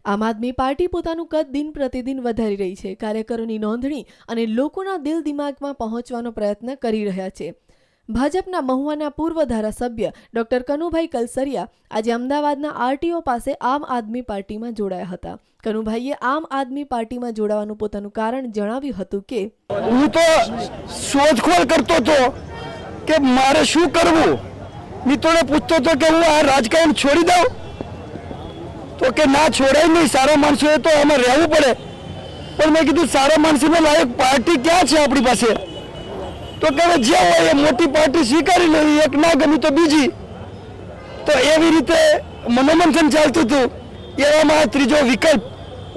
આમ આદમી પાર્ટી પોતાનું કદ દિન પ્રતિદિન વધારી રહી છે। કાર્યકરોની નોંધણી અને લોકોના દિલ દિમાગમાં પહોંચવાનો પ્રયત્ન કરી રહ્યા છે। ભાજપના મહુવાના પૂર્વ ધારાસભ્ય ડોક્ટર કનુભાઈ કલસરિયા આજે અમદાવાદના આરટીઓ પાસે આમ આદમી પાર્ટીમાં જોડાયા હતા। કનુભાઈએ આમ આદમી પાર્ટીમાં જોડાવાનું પોતાનું કારણ જણાવ્યું હતું કે હું તો શોધખોળ કરતો હતો કે મારે શું કરવું। મિત્રોને પૂછતો હતો કે હું આ રાજકારણ છોડી દઉં તો કે ના છોડાય નહીં, સારા માણસોએ તો આમાં રહેવું પડે। પણ મેં કીધું સારા માણસોને લાયક પાર્ટી ક્યાં છે આપણી પાસે? તો કે જે હોય એ મોટી પાર્ટી સ્વીકારી લેવી, એક ના ગમી તો બીજી। તો એવી રીતે મનોમંથન ચાલતું હતું। એવામાં ત્રીજો વિકલ્પ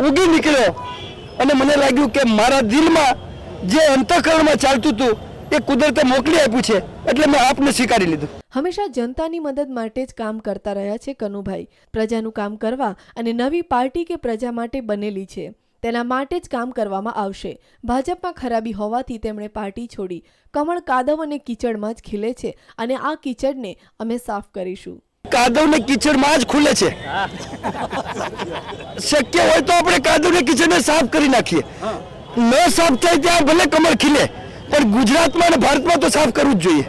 ઉગી નીકળ્યો અને મને લાગ્યું કે મારા દિલમાં જે અંતઃકરણમાં ચાલતું હતું એ કુદરતે મોકલી આપ્યું છે, એટલે મેં આપને સ્વીકારી લીધું। હંમેશા જનતાની મદદ માટે જ કામ કરતા રહ્યા છે કનુભાઈ। પ્રજાનું કામ કરવા અને નવી પાર્ટી કે પ્રજા માટે બનેલી છે, તેના માટે જ કામ કરવામાં આવશે। ભાજપમાં ખરાબી હોવાથી તેમણે પાર્ટી છોડી। કમળ કાદવ અને કીચડમાં જ ખીલે છે અને આ કીચડને અમે સાફ કરીશું। કાદવ ને કીચડમાં જ ખુલે છે। શક્ય હોય તો આપણે કાદવ ને કીચડને સાફ કરી નાખીએ। ન સાફ થાય ત્યાં ભલે કમળ ખીલે, પણ ગુજરાતમાં અને ભારતમાં તો સાફ કરવું જ જોઈએ।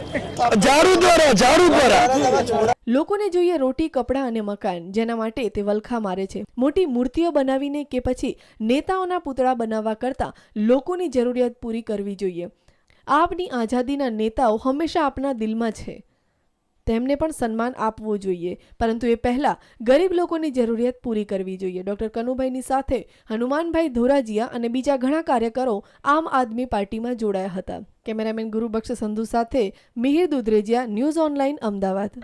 ઝાડુ દ્વારા લોકોને જોઈએ રોટી, કપડાં અને મકાન, જેના માટે તે વલખા મારે છે। મોટી મૂર્તિઓ બનાવીને કે પછી નેતાઓના પૂતળા બનાવવા કરતાં લોકોની જરૂરિયાત પૂરી કરવી જોઈએ। આપની આઝાદીના નેતાઓ હંમેશા આપના દિલમાં છે, તેમને પણ સન્માન આપવું જોઈએ, પરંતુ એ પહેલા ગરીબ લોકોની જરૂરિયાત પૂરી કરવી જોઈએ। ડોક્ટર કનુભાઈની સાથે હનુમાનભાઈ ધોરાજીયા અને બીજા ઘણા કાર્યકરો આમ આદમી પાર્ટીમાં જોડાયા હતા। કેમેરામેન ગુરુબક્ષ સંધુ સાથે મિહિર દુધરેજિયા, ન્યૂઝ ઓનલાઈન, અમદાવાદ।